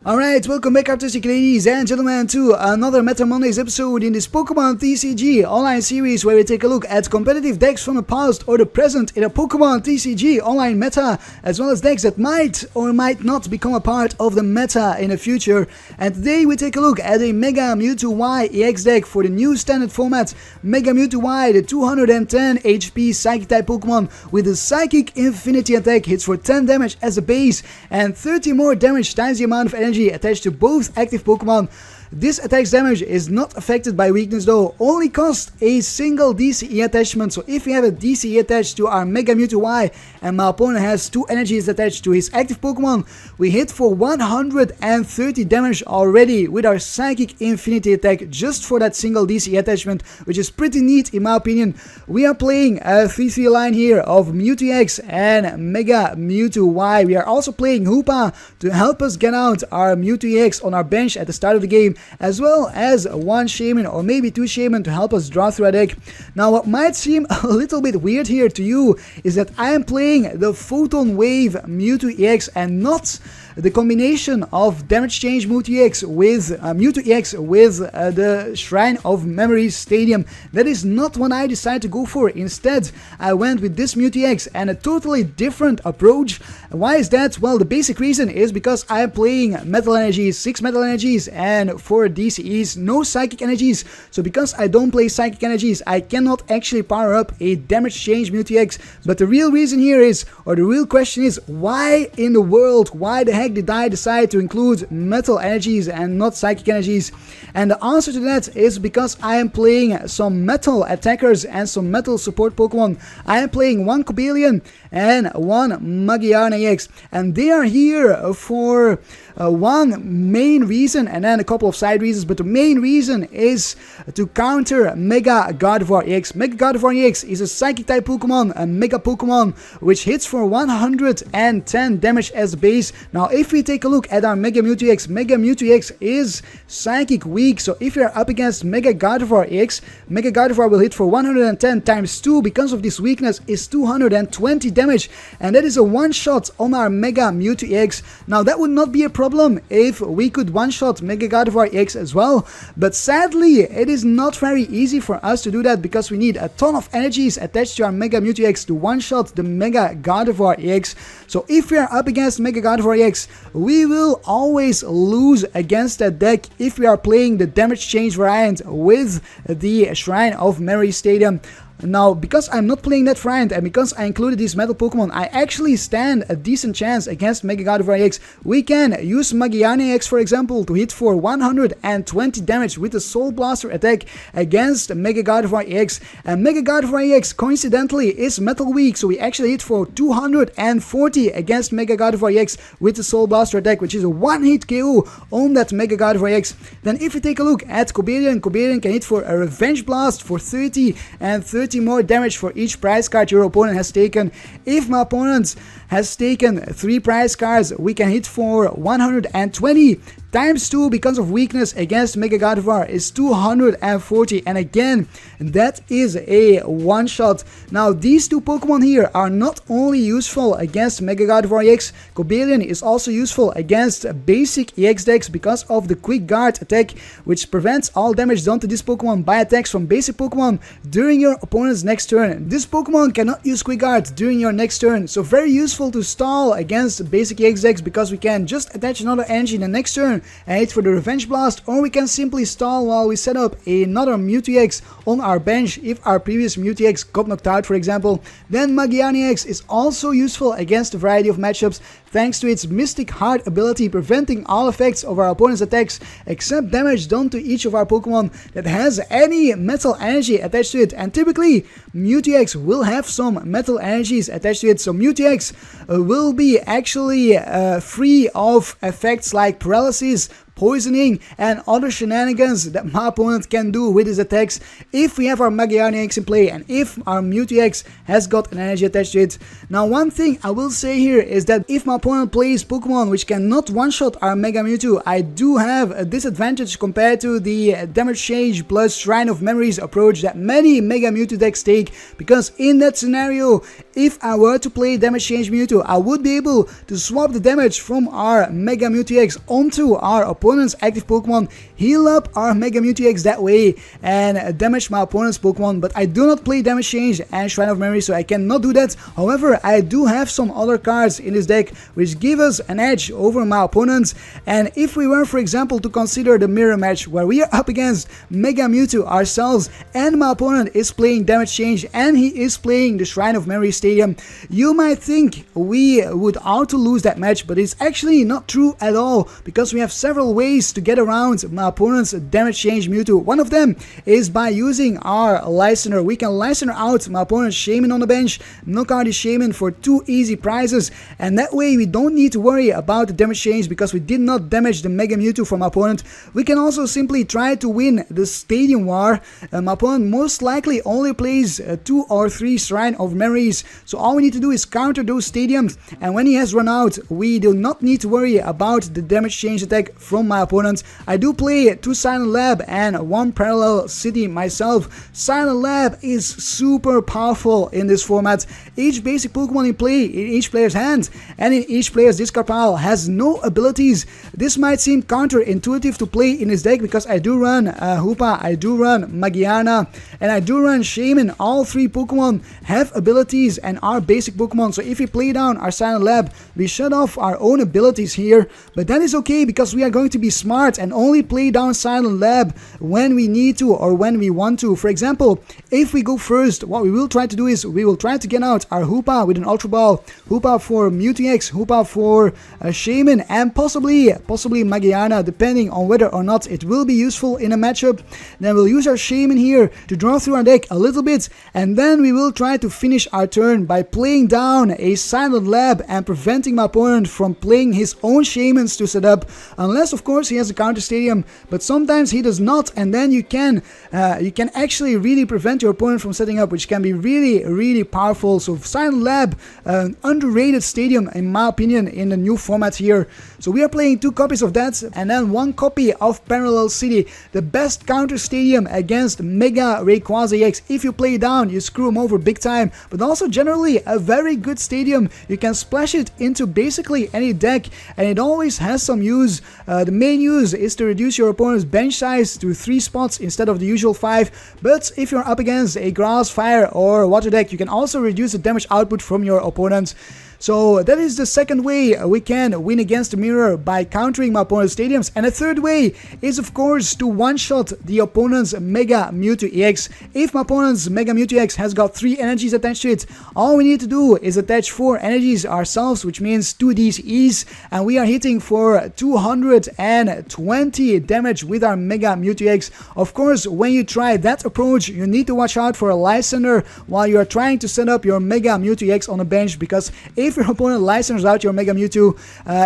Alright, welcome back artistic ladies and gentlemen to another Meta Mondays episode in this Pokémon TCG Online series where we take a look at competitive decks from the past or the present in a Pokémon TCG Online meta, as well as decks that might or might not become a part of the meta in the future. And today we take a look at a Mega Mewtwo-Y EX deck for the new standard format. Mega Mewtwo-Y, the 210 HP Psychic type Pokémon with a Psychic Infinity attack, hits for 10 damage as a base and 30 more damage times the amount of energy attached to both active Pokemon. This attack's damage is not affected by weakness though, only costs a single DCE attachment. So if we have a DCE attached to our Mega Mewtwo-Y and my opponent has 2 energies attached to his active Pokemon, we hit for 130 damage already with our Psychic Infinity attack just for that single DCE attachment, which is pretty neat in my opinion. We are playing a 3-3 line here of Mewtwo-EX and Mega Mewtwo-Y. We are also playing Hoopa to help us get out our Mewtwo-EX on our bench at the start of the game, as well as one Shaymin or maybe 2 Shaymin to help us draw through a deck. Now what might seem a little bit weird here to you is that I am playing the Photon Wave Mewtwo-EX and not the combination of Damage Change Mewtwo-EX with Mewtwo-EX with the Shrine of Memories Stadium. That is not what I decided to go for. Instead, I went with this Mewtwo-EX and a totally different approach. Why is that? Well, the basic reason is because I am playing Metal Energies, 6 Metal Energies and 4 DCEs, no Psychic Energies. So because I don't play Psychic Energies, I cannot actually power up a Damage Change Mewtwo-EX. But the real reason here is, or the real question is, why in the world, why the heck did I decide to include Metal Energies and not Psychic Energies? And the answer to that is because I am playing some Metal attackers and some Metal support Pokemon. I am playing one Cobalion and one Magearna-EX, and they are here for one main reason and then a couple of side reasons, but the main reason is to counter Mega Garbodor EX. Mega Garbodor EX is a Psychic type Pokemon, a Mega Pokemon, which hits for 110 damage as base. Now if we take a look at our Mega Mewtwo-EX is Psychic weak, so if you're up against Mega Garbodor EX, Mega Garbodor will hit for 110 times 2 because of this weakness is 220 damage, and that is a one-shot on our Mega Mewtwo-EX. Now that would not be a problem if we could one-shot Mega Garbodor EX as well, but sadly it is not very easy for us to do that because we need a ton of energies attached to our Mega Mewtwo-EX to one-shot the Mega Garbodor EX. So if we are up against Mega Garbodor EX, we will always lose against that deck if we are playing the Damage Change variant with the Shrine of Memory Stadium. Now, because I'm not playing that variant and because I included these metal Pokemon, I actually stand a decent chance against Mega Garbodor EX. We can use Magearna-EX, for example, to hit for 120 damage with the Soul Blaster attack against Mega Garbodor EX. And Mega Garbodor EX, coincidentally, is metal weak, so we actually hit for 240 against Mega Garbodor EX with the Soul Blaster attack, which is a one-hit KO on that Mega Garbodor EX. Then if we take a look at Cobalion, Cobalion can hit for a Revenge Blast for 30 and 30 more damage for each prize card your opponent has taken. If my opponent has taken 3 prize cards, we can hit for 120 times 2 because of weakness against Mega Garbodor is 240, and again that is a one shot. Now these 2 Pokemon here are not only useful against Mega Garbodor EX, Cobalion is also useful against basic EX decks because of the Quick Guard attack, which prevents all damage done to this Pokemon by attacks from basic Pokemon during your opponent's next turn. This Pokemon cannot use Quick Guard during your next turn, so very useful to stall against basic EX decks because we can just attach another energy in the next turn and hit for the Revenge Blast, or we can simply stall while we set up another Mewtwo-EX on our bench if our previous Mewtwo-EX got knocked out, for example. Then Magearna-EX is also useful against a variety of matchups thanks to its Mystic Heart ability, preventing all effects of our opponent's attacks except damage done to each of our Pokemon that has any metal energy attached to it. And typically Mewtwo-EX will have some metal energies attached to it, so Mewtwo-EX will be actually free of effects like paralysis, poisoning, and other shenanigans that my opponent can do with his attacks if we have our Magearna-EX in play and if our Mewtwo-EX has got an energy attached to it. Now, one thing I will say here is that if my opponent plays Pokemon which cannot one-shot our Mega Mewtwo, I do have a disadvantage compared to the damage change plus Shrine of Memories approach that many Mega Mewtwo decks take, because in that scenario, if I were to play damage change Mewtwo, I would be able to swap the damage from our Mega Mewtwo-EX onto our opponent's active Pokemon, heal up our Mega Mewtwo-EX that way, and damage my opponent's Pokemon. But I do not play damage change and Shrine of Memory, so I cannot do that. However, I do have some other cards in this deck which give us an edge over my opponents, and if we were, for example, to consider the mirror match where we are up against Mega Mewtwo ourselves and my opponent is playing damage change and he is playing the Shrine of Memory Stadium, you might think we would auto lose that match, but it's actually not true at all, because we have several ways to get around my opponent's damage change Mewtwo. One of them is by using our Lysandre. We can Lysandre out my opponent's Shaymin on the bench, knock out his Shaymin for 2 easy prizes, and that way we don't need to worry about the damage change because we did not damage the Mega Mewtwo from my opponent. We can also simply try to win the Stadium War. My opponent most likely only plays 2 or 3 Shrine of Memories, so all we need to do is counter those stadiums, and when he has run out, we do not need to worry about the damage change attack from my opponent. I do play 2 Silent Lab and 1 Parallel City myself. Silent Lab is super powerful in this format. Each basic Pokemon in play in each player's hand and in each player's discard pile has no abilities. This might seem counterintuitive to play in this deck because I do run Hoopa, I do run Magearna, and I do run Shaymin. All 3 Pokemon have abilities and are basic Pokemon, so if we play down our Silent Lab, we shut off our own abilities here, but that is okay because we are going to be smart and only play down Silent Lab when we need to or when we want to. For example, if we go first, what we will try to do is we will try to get out our Hoopa with an Ultra Ball, Hoopa for Mewtwo-EX, Hoopa for Shaymin, and possibly Magearna, depending on whether or not it will be useful in a matchup. Then we'll use our Shaymin here to draw through our deck a little bit, and then we will try to finish our turn by playing down a Silent Lab and preventing my opponent from playing his own Shaymins to set up, unless of course he has a counter stadium, but sometimes he does not, and then you can actually really prevent your opponent from setting up, which can be really powerful. So Silent Lab, an underrated stadium in my opinion in the new format here. So we are playing 2 copies of that and then 1 copy of Parallel City, the best counter stadium against Mega Rayquaza EX. If you play down, you screw him over big time, but also generally a very good stadium. You can splash it into basically any deck and it always has some use. The main use is to reduce your opponent's bench size to 3 spots instead of the usual 5, but if you're up against a grass, fire or water deck, you can also reduce the damage output from your opponent. So that is the second way we can win against the mirror, by countering my opponent's stadiums. And the third way is of course to one-shot the opponent's Mega Mewtwo-EX. If my opponent's Mega Mewtwo-EX has got 3 energies attached to it, all we need to do is attach 4 energies ourselves, which means 2 DCEs, and we are hitting for 220 damage with our Mega Mewtwo-EX. Of course, when you try that approach, you need to watch out for a Lysandre while you are trying to set up your Mega Mewtwo-EX on the bench, because if your opponent Lysandres out your Mega Mewtwo,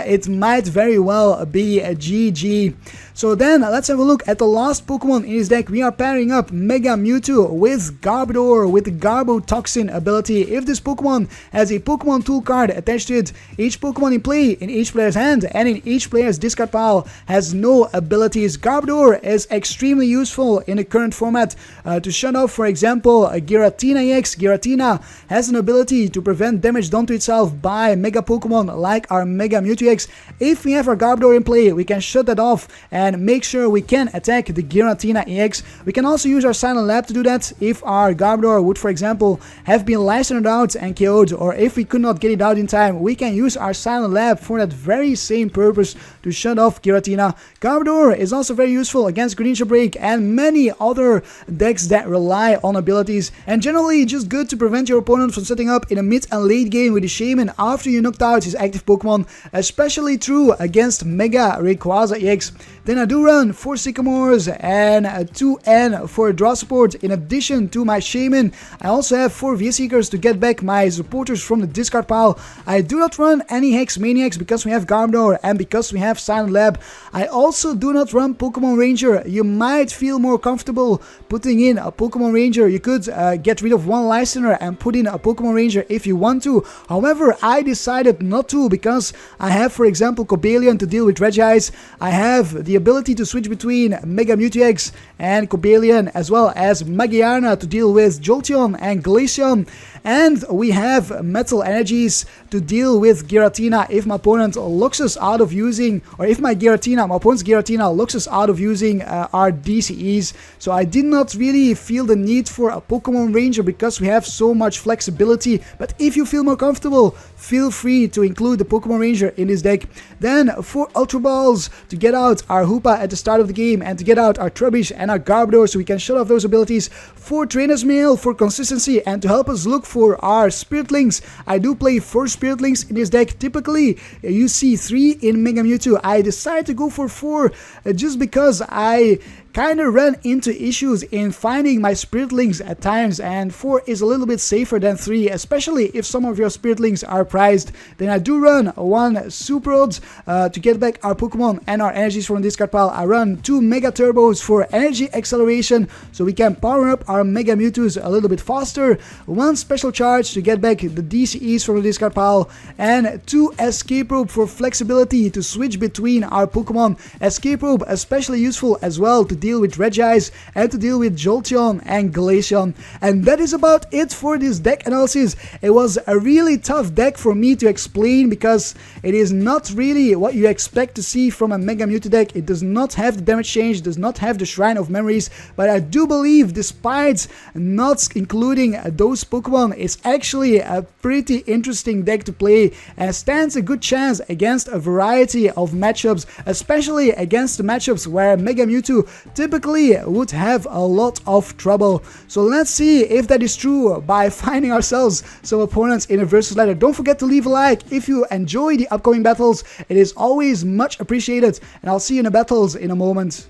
it might very well be a GG. So then let's have a look at the last Pokemon in his deck. We are pairing up Mega Mewtwo with Garbodor with the Garbotoxin ability. If this Pokemon has a Pokemon tool card attached to it, each Pokemon in play in each player's hand and in each player's discard pile has no abilities. Garbodor is extremely useful in the current format to shut off, for example, Giratina-EX. Giratina has an ability to prevent damage done to itself by Mega Pokemon like our Mega Mewtwo-EX. If we have our Garbodor in play, we can shut that off and make sure we can attack the Giratina-EX. We can also use our Silent Lab to do that if our Garbodor would, for example, have been Lysandred out and KO'd, or if we could not get it out in time, we can use our Silent Lab for that very same purpose to shut off Giratina. Garbodor is also very useful against Greninja BREAK and many other decks that rely on abilities, and generally just good to prevent your opponent from setting up in a mid and late game with the Shaymin after you knocked out his active Pokemon, especially true against Mega Rayquaza EX. Then I do run 4 Sycamores and 2 N for draw support. In addition to my Shaymin, I also have 4 V-Seekers to get back my supporters from the discard pile. I do not run any Hex Maniacs because we have Garbodor and because we have Silent Lab. I also do not run Pokemon Ranger. You might feel more comfortable putting in a Pokemon Ranger. You could get rid of one Lysandre and put in a Pokemon Ranger if you want to. However, I decided not to because I have, for example, Cobalion to deal with Regice. I have the ability to switch between Mega Mewtwo-EX and Cobalion, as well as Magearna to deal with Jolteon and Glaceon. And we have Metal Energies to deal with Giratina if my opponent locks us out of using, or if my opponent's Giratina locks us out of using our DCEs. So I did not really feel the need for a Pokemon Ranger because we have so much flexibility. But if you feel more comfortable, feel free to include the Pokemon Ranger in this deck. Then 4 Ultra Balls to get out our Hoopa at the start of the game and to get out our Trubbish and our Garbodor so we can shut off those abilities. 4 Trainers Mail for consistency and to help us look for our Spiritlings. I do play 4 Spiritlings in this deck. Typically you see 3 in Mega Mewtwo. I decided to go for 4 just because I kind of ran into issues in finding my Spiritlings at times, and 4 is a little bit safer than 3, especially if some of your Spiritlings are prized. Then I do run 1 Super Rod to get back our Pokemon and our energies from the discard pile. I run 2 Mega Turbos for energy acceleration so we can power up our Mega Mewtwo's a little bit faster, 1 Special Charge to get back the DCEs from the discard pile, and 2 Escape Rope for flexibility to switch between our Pokemon. Escape Rope especially useful as well to deal with Regice and to deal with Jolteon and Glaceon. And that is about it for this deck analysis. It was a really tough deck for me to explain because it is not really what you expect to see from a Mega Mewtwo deck. It does not have the damage change, does not have the Shrine of Memories, but I do believe despite not including those Pokemon, it's actually a pretty interesting deck to play and stands a good chance against a variety of matchups, especially against the matchups where Mega Mewtwo typically would have a lot of trouble. So let's see if that is true by finding ourselves some opponents in a versus ladder. Don't forget to leave a like if you enjoy the upcoming battles. It is always much appreciated, and I'll see you in the battles in a moment.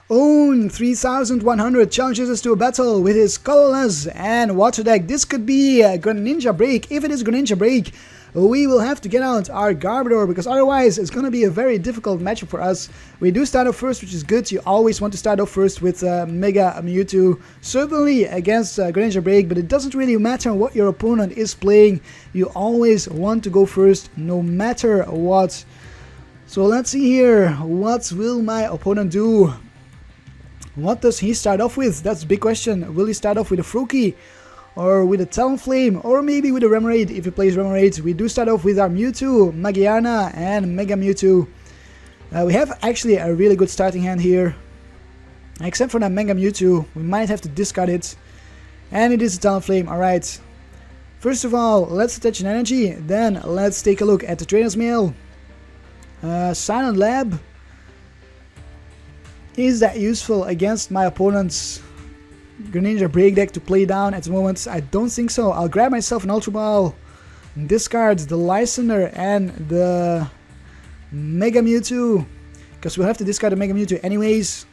Own 3100 challenges us to a battle with his colorless and water deck. This could be Greninja BREAK. If it is Greninja BREAK, we will have to get out our Garbodor because otherwise it's going to be a very difficult matchup for us. We do start off first, which is good. You always want to start off first with Mega Mewtwo, certainly against Greninja BREAK, but it doesn't really matter what your opponent is playing. You always want to go first no matter what. So let's see here, what will my opponent do? What does he start off with? That's a big question. Will he start off with a Froakie? Or with a Talonflame, or maybe with a Remoraid if he plays Remoraid. We do start off with our Mewtwo, Magearna, and Mega Mewtwo. We have actually a really good starting hand here. Except for that Mega Mewtwo, we might have to discard it. And it is a Talonflame, alright. First of all, let's attach an energy, then let's take a look at the Trainers Mail. Silent Lab. Is that useful against my opponent's Greninja BREAK deck to play down at the moment? I don't think so. I'll grab myself an Ultra Ball, discard the Lysandre and the Mega Mewtwo, because we'll have to discard the Mega Mewtwo anyways.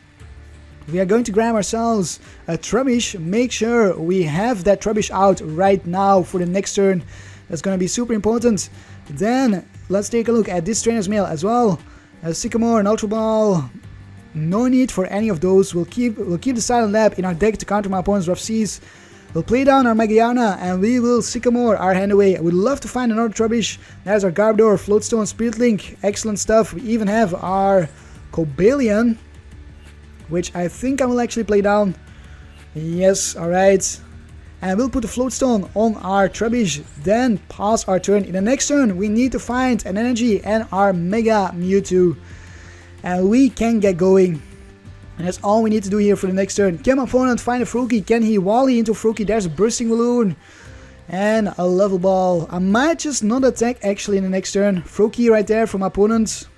We are going to grab ourselves a Trubbish. Make sure we have that Trubbish out right now for the next turn. That's going to be super important. Then let's take a look at this Trainer's Mail as well. A Sycamore, an Ultra Ball. No need for any of those. We'll keep the Silent Lab in our deck to counter my opponent's Rough Seas. We'll play down our Magearna and we will Sycamore our hand away. I would love to find another Trubbish. There's our Garbodor, Floatstone, Spirit Link. Excellent stuff. We even have our Cobalion, which I think I will actually play down. Yes, alright. And we'll put the Floatstone on our Trubbish, then pass our turn. In the next turn, we need to find an energy and our Mega Mewtwo. And we can get going. And that's all we need to do here for the next turn. Can my opponent find a Froakie? Can he Wally into Froakie? There's a Bursting Balloon. And a Level Ball. I might just not attack actually in the next turn. Froakie right there from my opponent.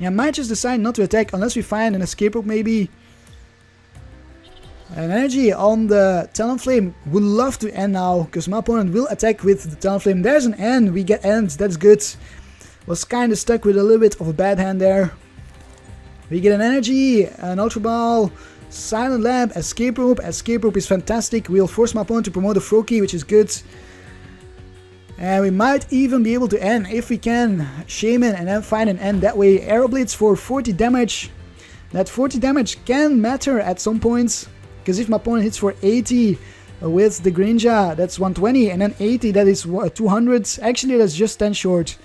Yeah, I might just decide not to attack unless we find an Escape Rope maybe. An energy on the Talonflame. Would love to end now, because my opponent will attack with the Talonflame. There's an end. We get ends. That's good. Was kind of stuck with a little bit of a bad hand there. We get an energy, an Ultra Ball, Silent Lab, Escape Rope. Escape Rope is fantastic. We'll force my opponent to promote a Froakie, which is good. And we might even be able to end if we can Shaymin and then find an end that way. Aero Blitz for 40 damage. That 40 damage can matter at some points, because if my opponent hits for 80 with the Greninja, that's 120, and then 80, that is 200. Actually, that's just 10 short.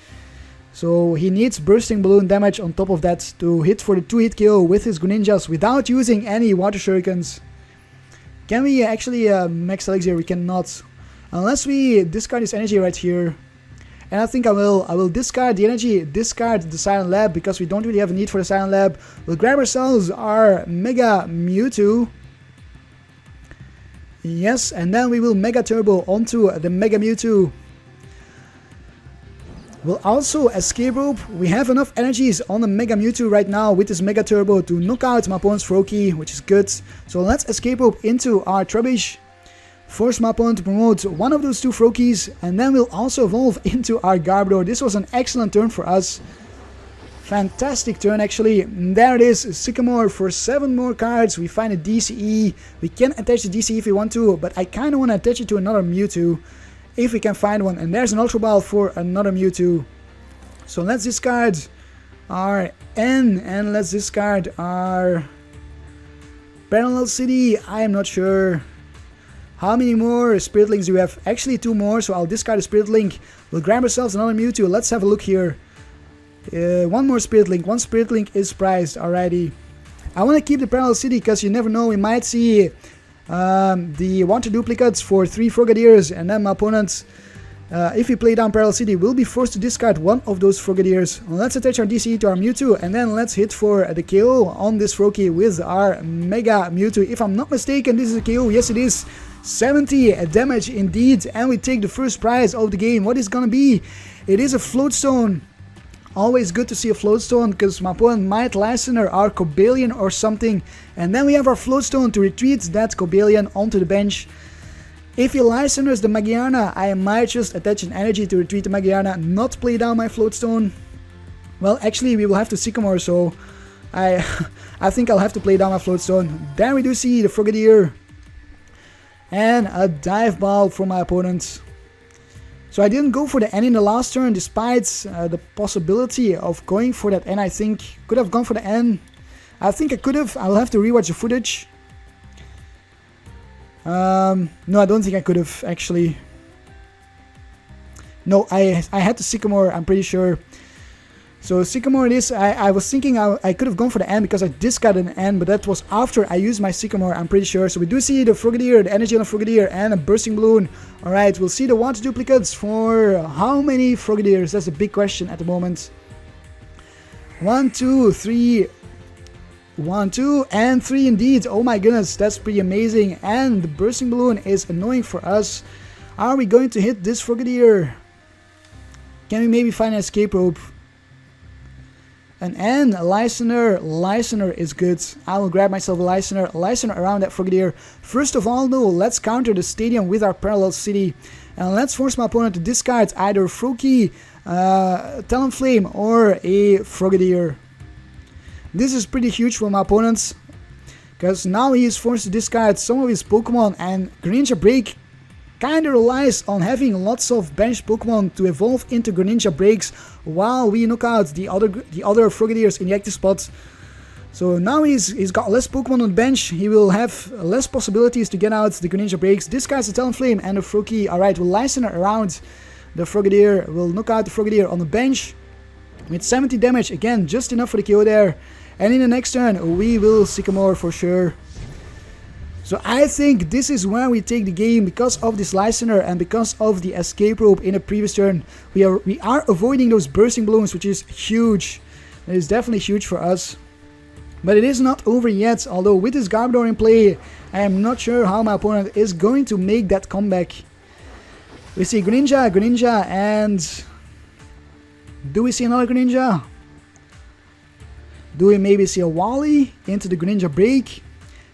So he needs Bursting Balloon damage on top of that to hit for the 2-hit KO with his Greninjas without using any Water Shurikens. Can we actually Max Elixir? We cannot. Unless we discard this energy right here. And I think I will discard the energy, discard the Silent Lab, because we don't really have a need for the Silent Lab. We'll grab ourselves our Mega Mewtwo. Yes, and then we will Mega Turbo onto the Mega Mewtwo. We'll also Escape Rope. We have enough energies on the Mega Mewtwo right now with this Mega Turbo to knock out my opponent's Froakie, which is good. So let's Escape Rope into our Trubbish. Force my opponent to promote one of those two Froakies, and then we'll also evolve into our Garbodor. This was an excellent turn for us. Fantastic turn actually. And there it is, Sycamore for 7 more cards. We find a DCE. We can attach the DCE if we want to, but I kind of want to attach it to another Mewtwo. If we can find one, and there's an Ultra Ball for another Mewtwo. So let's discard our N, and let's discard our Parallel City. I am not sure. How many more Spirit Links do we have? Actually 2 more, so I'll discard the Spirit Link. We'll grab ourselves another Mewtwo. Let's have a look here. 1 more Spirit Link. 1 Spirit Link is prized already. I want to keep the Parallel City because you never know, we might see the Water Duplicates for 3 Frogadiers, and then my opponent, if we play down Parallel City, will be forced to discard one of those Frogadiers. Let's attach our DCE to our Mewtwo, and then let's hit for the KO on this Froakie with our Mega Mewtwo. If I'm not mistaken, this is a KO. Yes, it is. 70 damage indeed, and we take the first prize of the game. What is gonna be? It is a Floatstone. Always good to see a Floatstone, because my opponent might Lysandre our Cobalion or something, and then we have our Floatstone to retreat that Cobalion onto the bench. If he Lysandres the Magearna, I might just attach an energy to retreat the Magearna, not play down my Floatstone. Well, actually we will have to Sycamore, so I think I'll have to play down my Floatstone. There we do see the Frogadier, and a Dive Ball for my opponent. So I didn't go for the N in the last turn, despite the possibility of going for that N. I think could have gone for the N. I think I could have. I'll have to rewatch the footage. No, I don't think I could have actually. No, I had to Sycamore, I'm pretty sure. So Sycamore it is. I was thinking I could have gone for the N because I discarded an N, but that was after I used my Sycamore, I'm pretty sure. So we do see the Frogadier, the energy on the Frogadier, and a Bursting Balloon. Alright, we'll see the Water Duplicates for how many Frogadiers? That's a big question at the moment. 1, 2, 3. 1, 2, and 3 indeed. Oh my goodness, that's pretty amazing. And the Bursting Balloon is annoying for us. Are we going to hit this Frogadier? Can we maybe find an Escape Rope? An N, a Lysandre. Lysandre is good. I will grab myself a Lysandre. Lysandre around that Frogadier. First of all though, let's counter the stadium with our Parallel City. And let's force my opponent to discard either Froakie, Talonflame, or a Frogadier. This is pretty huge for my opponents, because now he is forced to discard some of his Pokemon, and Greninja BREAK kinda relies on having lots of benched Pokemon to evolve into Greninja BREAKs while we knock out the other Frogadiers in the active spot. So now he's got less Pokemon on the bench, he will have less possibilities to get out the Greninja BREAKs. Discards the Talonflame and the Froakie. Alright, we'll Lysandre around the Frogadier, we'll knock out the Frogadier on the bench with 70 damage, again just enough for the KO there. And in the next turn we will Sycamore for sure. So I think this is where we take the game because of this Lysandre and because of the Escape Rope in the previous turn. We are avoiding those Bursting Balloons, which is huge. It is definitely huge for us. But it is not over yet, although with this Garbodor in play, I am not sure how my opponent is going to make that comeback. We see Greninja, and do we see another Greninja? Do we maybe see a Wally into the Greninja BREAK?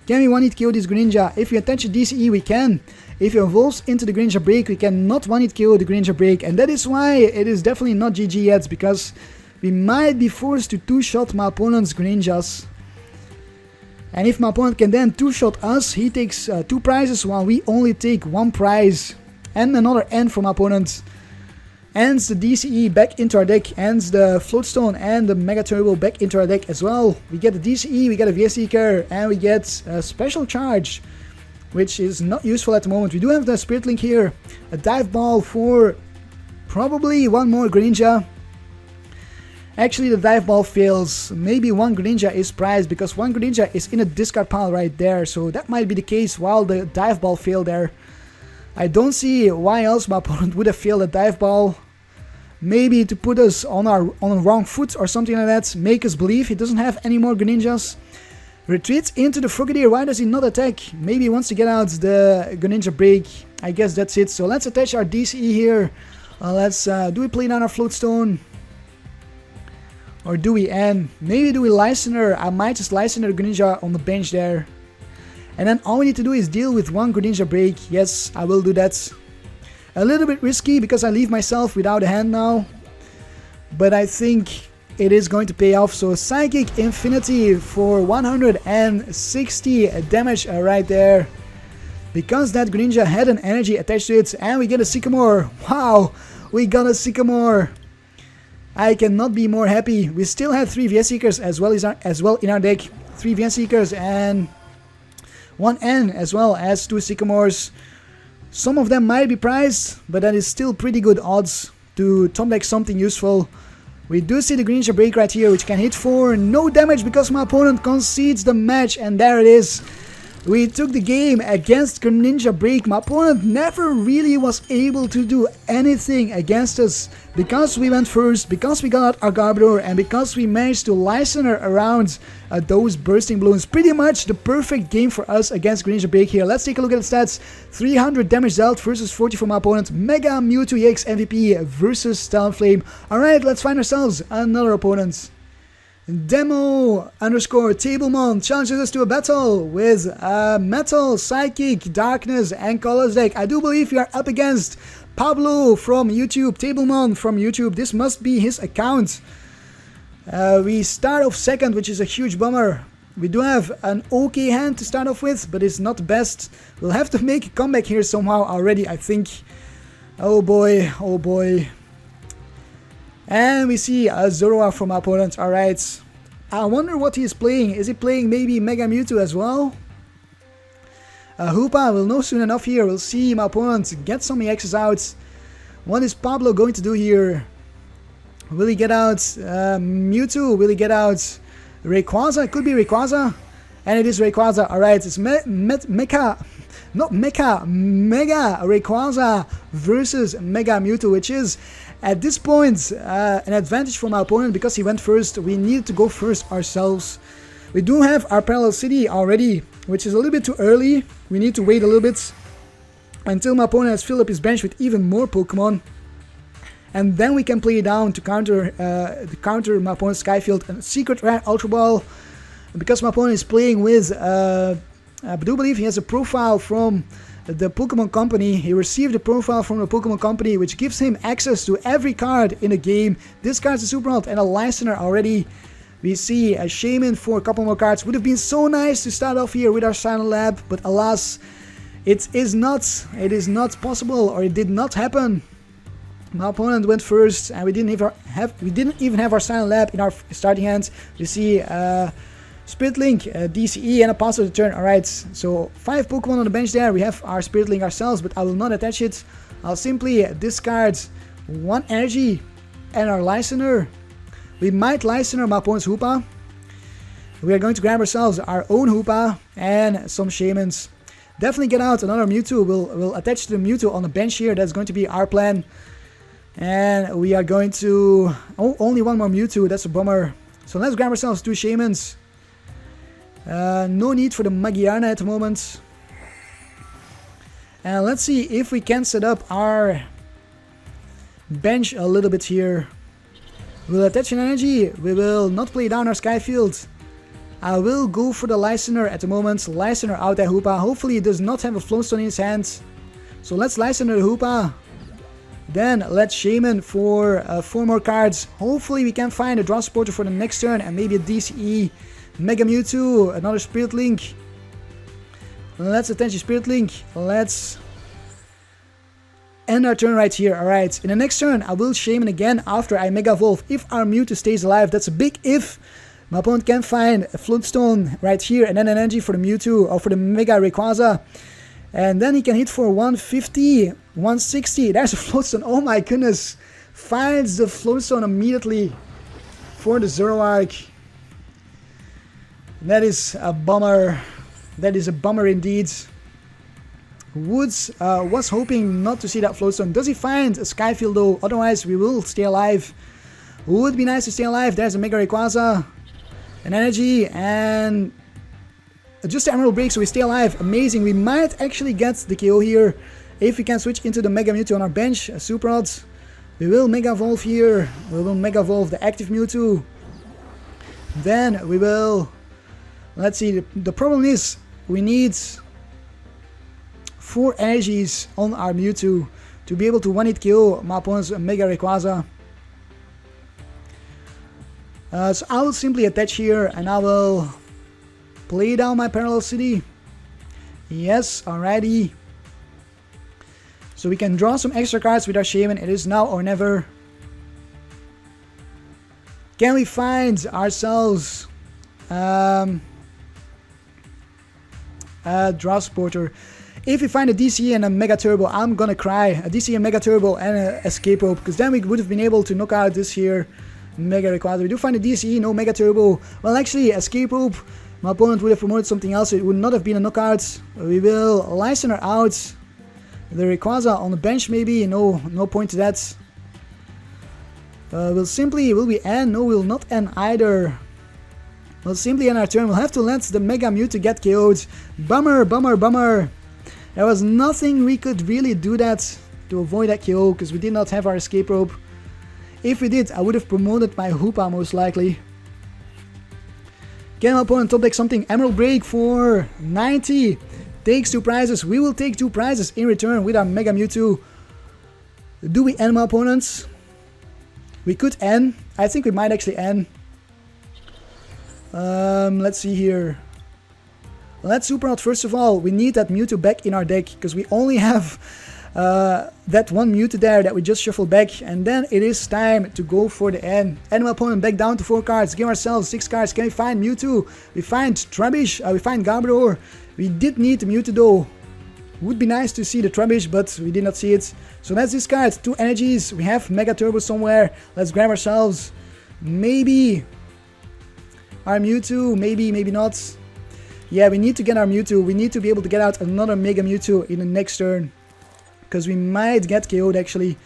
Can we one-hit KO this Greninja? If we attach a DCE, we can. If he evolves into the Greninja BREAK, we cannot one-hit KO the Greninja BREAK. And that is why it is definitely not GG yet, because we might be forced to two-shot my opponent's Greninjas. And if my opponent can then two-shot us, he takes 2 prizes while we only take 1 prize. And another end from my opponent. Ends the DCE back into our deck, ends the Floatstone and the Mega Turbo back into our deck as well. We get the DCE, we get a VS Seeker, and we get a Special Charge, which is not useful at the moment. We do have the Spirit Link here, a Dive Ball for probably 1 more Greninja. Actually, the Dive Ball fails. Maybe 1 Greninja is prized because 1 Greninja is in a discard pile right there, so that might be the case while the Dive Ball failed there. I don't see why else my opponent would have failed a Dive Ball. Maybe to put us on a wrong foot or something like that. Make us believe he doesn't have any more Greninjas. Retreats into the Frogadier. Why does he not attack? Maybe he wants to get out the Greninja BREAK. I guess that's it. So let's attach our DCE here. Do we play down our Floatstone? Or do we end? Maybe do we Lysandre? I might just Lysandre Greninja on the bench there. And then all we need to do is deal with 1 Greninja BREAK. Yes, I will do that. A little bit risky because I leave myself without a hand now. But I think it is going to pay off. So Psychic Infinity for 160 damage right there. Because that Greninja had an energy attached to it. And we get a Sycamore. Wow, we got a Sycamore. I cannot be more happy. We still have 3 VS Seekers as well in our deck. 3 VS Seekers and 1 N as well as 2 Sycamores. Some of them might be prized, but that is still pretty good odds to top deck something useful. We do see the Greninja BREAK right here, which can hit for no damage because my opponent concedes the match, and there it is. We took the game against Greninja BREAK. My opponent never really was able to do anything against us because we went first, because we got our Garbodor, and because we managed to Lysandre around those bursting balloons. Pretty much the perfect game for us against Greninja BREAK here. Let's take a look at the stats. 300 damage dealt versus 40 from my opponent. Mega Mewtwo-EX MVP versus Talonflame. Alright, let's find ourselves another opponent. Demo_Tablemon challenges us to a battle with Metal, Psychic, Darkness, and Colors deck. I do believe we are up against Pablo from YouTube, Tablemon from YouTube. This must be his account. We start off second, which is a huge bummer. We do have an okay hand to start off with, but it's not the best. We'll have to make a comeback here somehow already, I think. Oh boy, oh boy. And we see a Zoroark from our opponent. Alright. I wonder what he is playing. Is he playing maybe Mega Mewtwo as well? Hoopa, we'll know soon enough here. We'll see my opponent get some EXs out. What is Pablo going to do here? Will he get out Mewtwo? Will he get out Rayquaza? It could be Rayquaza. And it is Rayquaza. Alright, it's Mega Rayquaza versus Mega Mewtwo, which is at this point an advantage for my opponent because he went first. We need to go first ourselves. We do have our Parallel City already, which is a little bit too early. We need to wait a little bit until my opponent has filled up his bench with even more Pokemon. And then we can play it down to counter my opponent's Skyfield and Secret Rare Ultra Ball. Because my opponent is playing with, I do believe he has a profile from the Pokemon Company. He received a profile from the Pokemon Company, which gives him access to every card in the game. This card's a Super Rod and a Lysandre already. We see a Shaymin for a couple more cards. Would have been so nice to start off here with our Silent Lab, but alas, it is not possible, or it did not happen. My opponent went first, and we didn't even have our Silent Lab in our starting hands. You see Spirit Link, DCE, and a pass of the turn. Alright, so 5 Pokemon on the bench there. We have our Spirit Link ourselves, but I will not attach it. I'll simply discard 1 energy and our Lysandre. We might Lysandre my opponent's Hoopa. We are going to grab ourselves our own Hoopa and some Shaymins. Definitely get out another Mewtwo. We'll attach the Mewtwo on the bench here. That's going to be our plan. And we are going to... Oh, only 1 more Mewtwo. That's a bummer. So let's grab ourselves 2 Shaymins. No need for the Magearna at the moment. And let's see if we can set up our bench a little bit here. We'll attach an energy. We will not play down our Skyfield. I will go for the Lysandre at the moment. Lysandre out at Hoopa. Hopefully he does not have a Floatstone in his hand. So let's Lysandre Hoopa. Then let's Shaymin for 4 more cards. Hopefully we can find a draw supporter for the next turn and maybe a DCE Mega Mewtwo, another Spirit Link. Let's attention Spirit Link. Let's end our turn right here. Alright, in the next turn I will Shaymin again after I Mega Evolve. If our Mewtwo stays alive, that's a big if. My opponent can find a Floatstone right here and then an energy for the Mewtwo or for the Mega Rayquaza. And then he can hit for 150, 160. There's a Floatstone. Oh my goodness. Finds the Floatstone immediately for the Zoroark. That is a bummer. That is a bummer indeed. Woods was hoping not to see that Floatstone. Does he find a Skyfield though? Otherwise we will stay alive. Would be nice to stay alive. There's a Mega Rayquaza. An energy and just the Emerald Break, so we stay alive. Amazing. We might actually get the KO here if we can switch into the Mega Mewtwo on our bench. A Super Rod. We will Mega Evolve here. We will Mega Evolve the active Mewtwo. Then we will... Let's see. The problem is we need 4 energies on our Mewtwo to be able to one-hit KO my opponent's Mega Rayquaza. So I will simply attach here and I will play down my Parallel City. Yes, alrighty. So we can draw some extra cards with our Shaymin. It is now or never. Can we find ourselves draw supporter? If we find a DCE and a Mega Turbo, I'm gonna cry. A DCE and Mega Turbo and an Escape Rope, because then we would have been able to knock out this here Mega Rayquaza. We do find a DCE, no Mega Turbo. Well, actually, Escape Rope, my opponent would have promoted something else, so it would not have been a knockout. We will Lysandre out the Rayquaza on the bench, maybe. No point to that. Will we end? No, we'll not end either. We'll simply end our turn. We'll have to let the Mega Mewtwo get KO'd. Bummer, bummer, bummer. There was nothing we could really do that to avoid that KO, because we did not have our Escape Rope. If we did, I would have promoted my Hoopa most likely. Can my opponent top deck something? Emerald Break for 90. Takes 2 prizes. We will take 2 prizes in return with our Mega Mewtwo. Do we end my opponents? We could end. I think we might actually end. Let's see here. Let's Super Rod first of all. We need that Mewtwo back in our deck, because we only have that one Mewtwo there that we just shuffled back, and then it is time to go for the end. And my opponent back down to 4 cards. Give ourselves 6 cards. Can we find Mewtwo? We find Trubbish. We find Garbodor. We did need the Mewtwo though. Would be nice to see the Trubbish, but we did not see it. So let's discard 2 energies. We have Mega Turbo somewhere. Let's grab ourselves maybe our Mewtwo. Maybe not. Yeah, we need to get our Mewtwo. We need to be able to get out another Mega Mewtwo in the next turn, because we might get KO'd actually.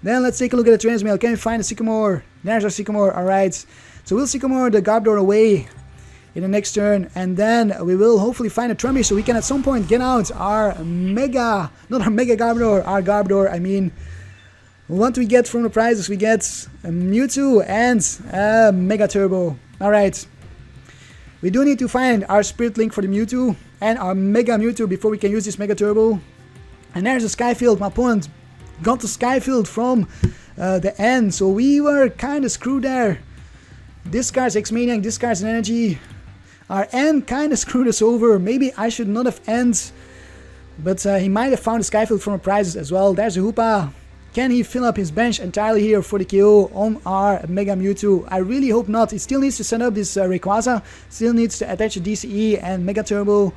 Then let's take a look at the Trainers Mail. Can we find a Sycamore? There's our Sycamore, alright. So we'll Sycamore the Garbodor away in the next turn, and then we will hopefully find a Trubbish, so we can at some point get out our Mega, not our Mega Garbodor, our Garbodor, I mean. What do we get from the prizes? We get a Mewtwo and a Mega Turbo. Alright. We do need to find our Spirit Link for the Mewtwo and our Mega Mewtwo before we can use this Mega Turbo. And there's a Skyfield. My opponent got the Skyfield from the end, so we were kind of screwed there. Discards X-Maniac, discards an energy. Our end kind of screwed us over. Maybe I should not have end, but he might have found a Skyfield from the prizes as well. There's a Hoopa. Can he fill up his bench entirely here for the KO on our Mega Mewtwo? I really hope not. He still needs to set up this Rayquaza. Still needs to attach a DCE and Mega Turbo.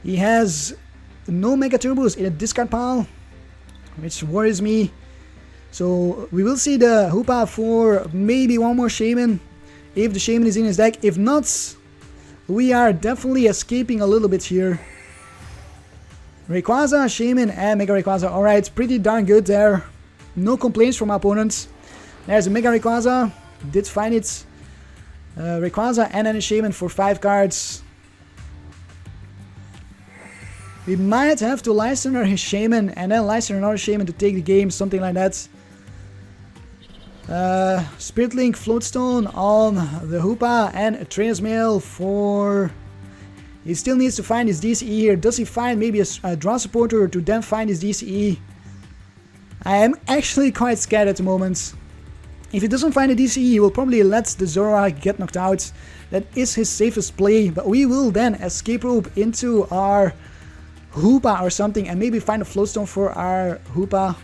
He has no Mega Turbos in a discard pile, which worries me. So we will see the Hoopa for maybe one more Shaymin, if the Shaymin is in his deck. If not, we are definitely escaping a little bit here. Rayquaza, Shaymin, and Mega Rayquaza. Alright, pretty darn good there. No complaints from our opponents. There's a Mega Rayquaza. Did find it. Rayquaza and then a Shaymin for 5 cards. We might have to Lysandre his Shaymin and then Lysandre another Shaymin to take the game, something like that. Spirit Link, Floatstone on the Hoopa, and a Trainers Mail for... He still needs to find his DCE here. Does he find maybe a draw supporter to then find his DCE? I am actually quite scared at the moment. If he doesn't find a DCE, he will probably let the Zoroark get knocked out. That is his safest play, but we will then escape rope into our Hoopa or something and maybe find a Floatstone for our Hoopa.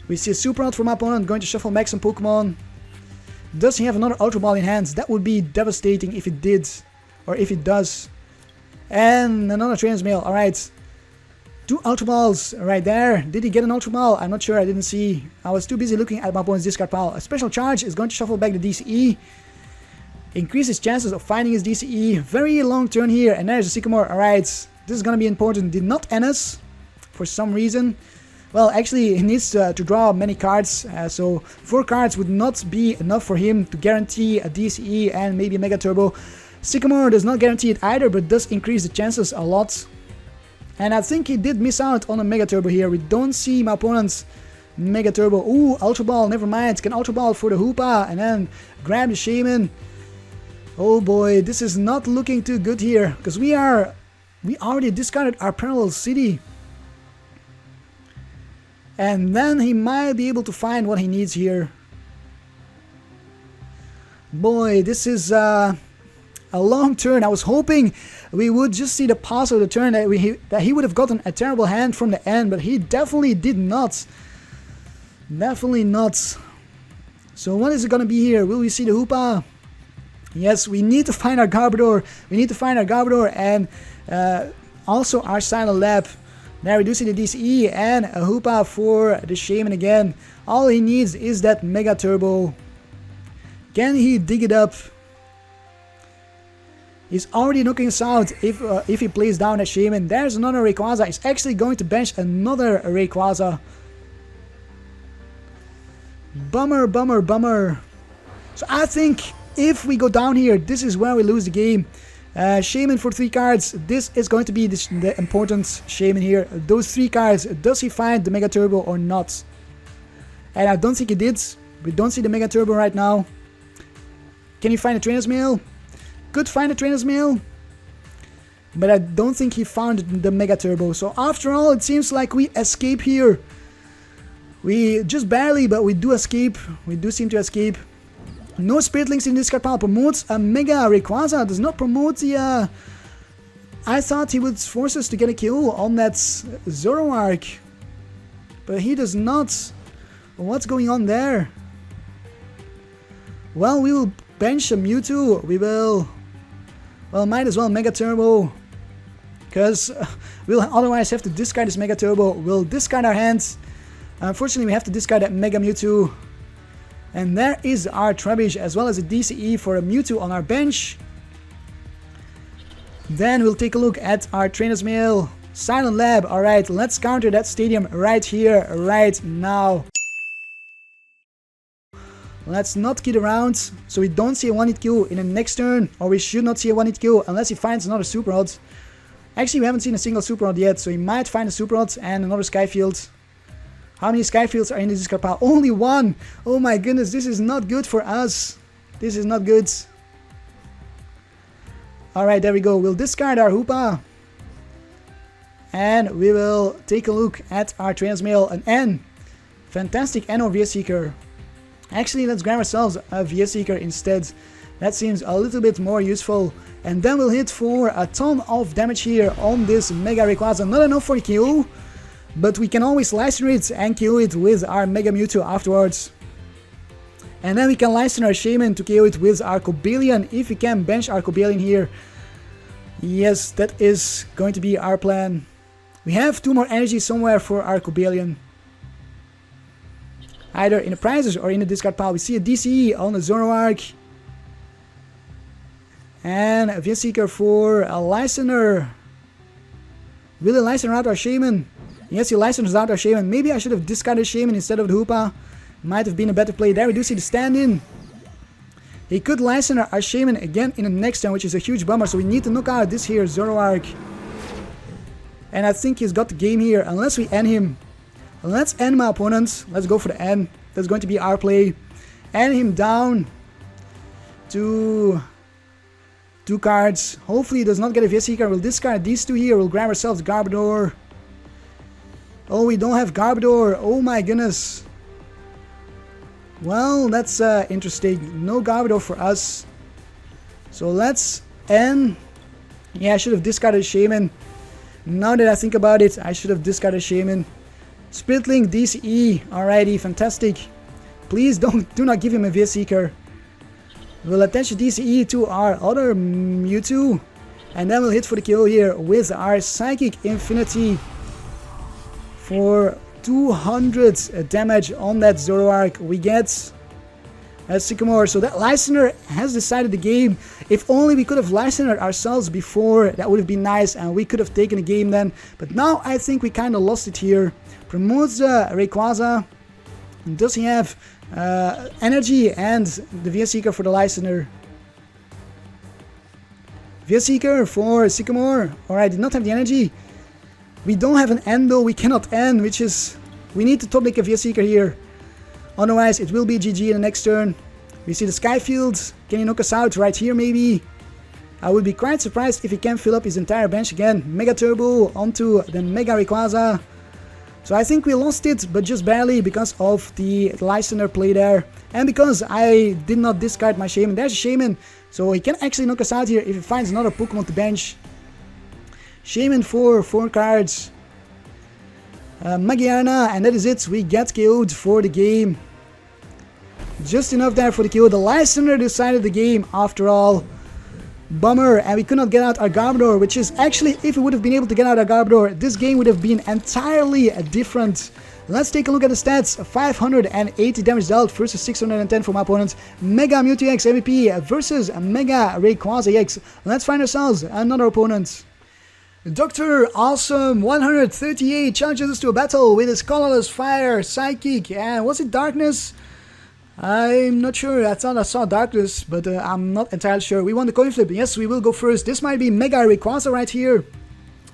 We see a Super Rod from my opponent going to shuffle back some Pokemon. Does he have another Ultra Ball in hand? That would be devastating if it did, or if it does. And another Trainers Mail, alright. 2 Ultra Balls right there. Did he get an Ultra Ball? I'm not sure, I didn't see. I was too busy looking at my opponent's discard pile. A Special Charge is going to shuffle back the DCE. Increase his chances of finding his DCE. Very long turn here, and there's a Sycamore. Alright, this is gonna be important. Did not NS for some reason. Well, actually, he needs to draw many cards, so 4 cards would not be enough for him to guarantee a DCE and maybe a Mega Turbo. Sycamore does not guarantee it either, but does increase the chances a lot. And I think he did miss out on a Mega Turbo here. We don't see my opponent's Mega Turbo. Ooh, Ultra Ball, never mind. Can Ultra Ball for the Hoopa and then grab the Shaymin. Oh boy, this is not looking too good here, because we already discarded our Parallel City. And then he might be able to find what he needs here. Boy, this is a long turn. I was hoping we would just see the pass of the turn, that he would have gotten a terrible hand from the end, but he definitely did not. Definitely not. So what is it gonna be here? Will we see the Hoopa? Yes, we need to find our Garbodor. We need to find our Garbodor and also our Silent Lab. There we do see the DCE and a Hoopa for the Shaymin again. All he needs is that Mega Turbo. Can he dig it up? He's already knocking us out if he plays down a Shaymin. There's another Rayquaza. He's actually going to bench another Rayquaza. Bummer, bummer, bummer. So I think if we go down here, this is where we lose the game. Shaymin for 3 cards. This is going to be the important Shaymin here. Those 3 cards. Does he find the Mega Turbo or not? And I don't think he did. We don't see the Mega Turbo right now. Can he find a Trainer's Mail? Could find a Trainer's Mail. But I don't think he found the Mega Turbo. So after all, it seems like we escape here. We just barely, but we do escape. We do seem to escape. No Spirit Links in this card pile. Promotes a Mega Rayquaza. Does not promote the... I thought he would force us to get a kill on that Zoroark. But he does not. What's going on there? Well, we will bench a Mewtwo. We will... Well, might as well Mega Turbo. Because we'll otherwise have to discard this Mega Turbo. We'll discard our hands. Unfortunately, we have to discard that Mega Mewtwo. And there is our Trubbish, as well as a DCE for a Mewtwo on our bench. Then we'll take a look at our Trainer's Mail. Silent Lab. Alright, let's counter that stadium right here, right now. Let's not kid around, so we don't see a one-hit kill in the next turn. Or we should not see a one-hit kill unless he finds another Super Rod. Actually, we haven't seen a single Super Rod yet, so he might find a Super Rod and another Skyfield. How many Skyfields are in this discard pile? Only 1! Oh my goodness, this is not good for us. This is not good. Alright, there we go. We'll discard our Hoopa. And we will take a look at our Trainer's Mail. An N. Fantastic N or VS Seeker. Actually, let's grab ourselves a VS Seeker instead. That seems a little bit more useful. And then we'll hit for a ton of damage here on this Mega Rayquaza. Not enough for the kill. But we can always Lysandre it and kill it with our Mega Mewtwo afterwards. And then we can Lysandre our Shaymin to kill it with our Cobalion, if we can bench our Cobalion here. Yes, that is going to be our plan. We have 2 more energy somewhere for our Cobalion. Either in the prizes or in the discard pile. We see a DCE on the Zoroark. And a VS Seeker for a Lysandre. Will he Lysandre out our Shaymin? Yes, he Lysandres out our Shaymin. Maybe I should have discarded Shaymin instead of the Hoopa. Might have been a better play. There we do see the stand-in. He could Lysandre our Shaymin again in the next turn, which is a huge bummer. So we need to knock out this here Zoroark. And I think he's got the game here, unless we end him. Let's end my opponent. Let's go for the end. That's going to be our play. End him down to 2 cards. Hopefully he does not get a VS Seeker. We'll discard these 2 here. We'll grab ourselves Garbodor. Oh, we don't have Garbodor. Oh my goodness. Well, that's interesting. No Garbodor for us. So let's end. Yeah, I should have discarded Shaymin. Now that I think about it, I should have discarded Shaymin. Split Link DCE. Alrighty, fantastic. Please do not give him a VS Seeker. We'll attach DCE to our other Mewtwo. And then we'll hit for the kill here with our Psychic Infinity for 200 damage on that Zoroark. We get a Sycamore. So that Lysandre has decided the game. If only we could have Lysandre ourselves before, that would have been nice and we could have taken the game then. But now I think we kind of lost it here. Promotes the Rayquaza. Does he have energy and the VS Seeker for the Lysandre? VS Seeker for Sycamore. Alright, did not have the energy. We don't have an end though, we cannot end, which is... We need to top deck a VS Seeker here. Otherwise, it will be GG in the next turn. We see the Skyfield. Can he knock us out right here maybe? I would be quite surprised if he can fill up his entire bench again. Mega Turbo onto the Mega Rayquaza. So I think we lost it, but just barely because of the Lysandre play there. And because I did not discard my Shaymin. There's a Shaymin. So he can actually knock us out here if he finds another Pokemon to bench. Shaymin for 4 cards. Magearna, and that is it. We get KO'd for the game. Just enough there for the KO. The Lysandre decided the game after all. Bummer, and we could not get out our Garbodor, which is actually, if we would have been able to get out our Garbodor, this game would have been entirely different. Let's take a look at the stats. 580 damage dealt versus 610 from my opponent. Mega Mewtwo-EX MVP versus Mega Rayquaza EX. Let's find ourselves another opponent. Dr. Awesome 138 challenges us to a battle with his colorless fire, psychic, and was it darkness? I'm not sure. I thought I saw darkness, but I'm not entirely sure. We won the coin flip. Yes, we will go first. This might be Mega Rayquaza right here.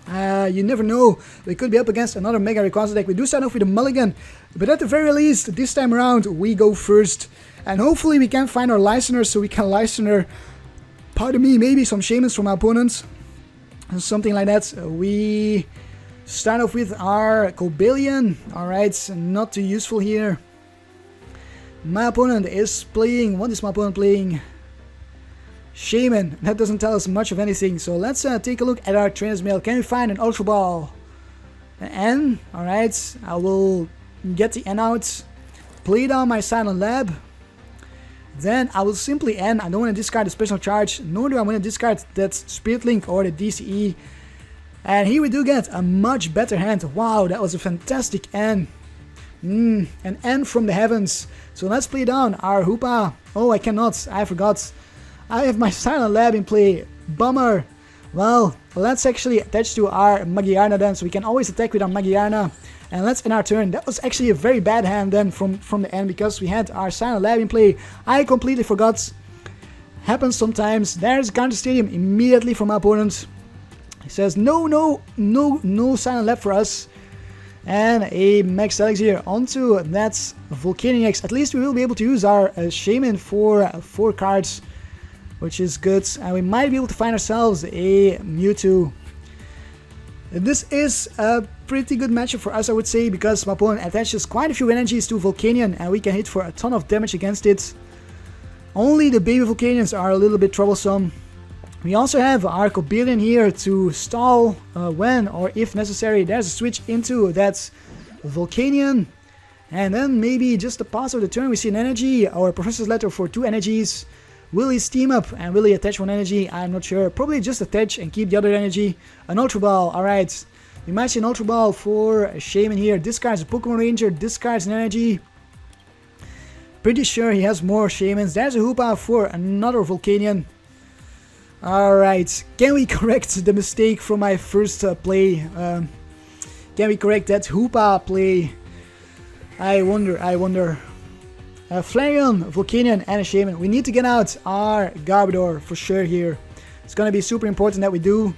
You never know. We could be up against another Mega Rayquaza deck. We do start off with a mulligan, but at the very least, this time around, we go first. And hopefully we can find our Lysandre so we can Lysandre, pardon me, maybe some Shaymins from our opponents. Something like that. We start off with our Cobalion. Alright, not too useful here. My opponent is playing... What is my opponent playing? Shaymin. That doesn't tell us much of anything. So let's take a look at our Trainers Mail. Can we find an Ultra Ball? An N. Alright, I will get the N out. Play down my Silent Lab. Then I will simply end. I don't want to discard the special charge, nor do I want to discard that Spirit Link or the DCE. And here we do get a much better hand. Wow, that was a fantastic N. An N from the heavens. So let's play down our Hoopa. Oh, I cannot. I forgot. I have my Silent Lab in play. Bummer. Well, let's actually attach to our Magearna then, so we can always attack with our Magearna. And let's end our turn. That was actually a very bad hand then from the end, because we had our Silent Lab in play. I completely forgot. Happens sometimes. There's Counter Stadium immediately from my opponent. He says, no Silent Lab for us. And a Max Elixir onto that Volcanion EX. At least we will be able to use our Shaymin for 4 cards, which is good. And we might be able to find ourselves a Mewtwo. This is a pretty good matchup for us, I would say, because my opponent attaches quite a few energies to Volcanion and we can hit for a ton of damage against it. Only the baby Volcanions are a little bit troublesome. We also have our Cobalion here to stall when or if necessary. There's a switch into that Volcanion. And then maybe just the pause of the turn we see an energy or a Professor's Letter for 2 energies. Will he steam up and will he attach 1 energy? I'm not sure. Probably just attach and keep the other energy. An Ultra Ball, alright. We might see an Ultra Ball for Shaymin here. Discards a Pokemon Ranger, discards an energy. Pretty sure he has more Shaymins. There's a Hoopa for another Volcanion. Alright, can we correct the mistake from my first play? Can we correct that Hoopa play? I wonder. Flareon, Volcanion, and a Shaymin. We need to get out our Garbodor for sure here. It's gonna be super important that we do.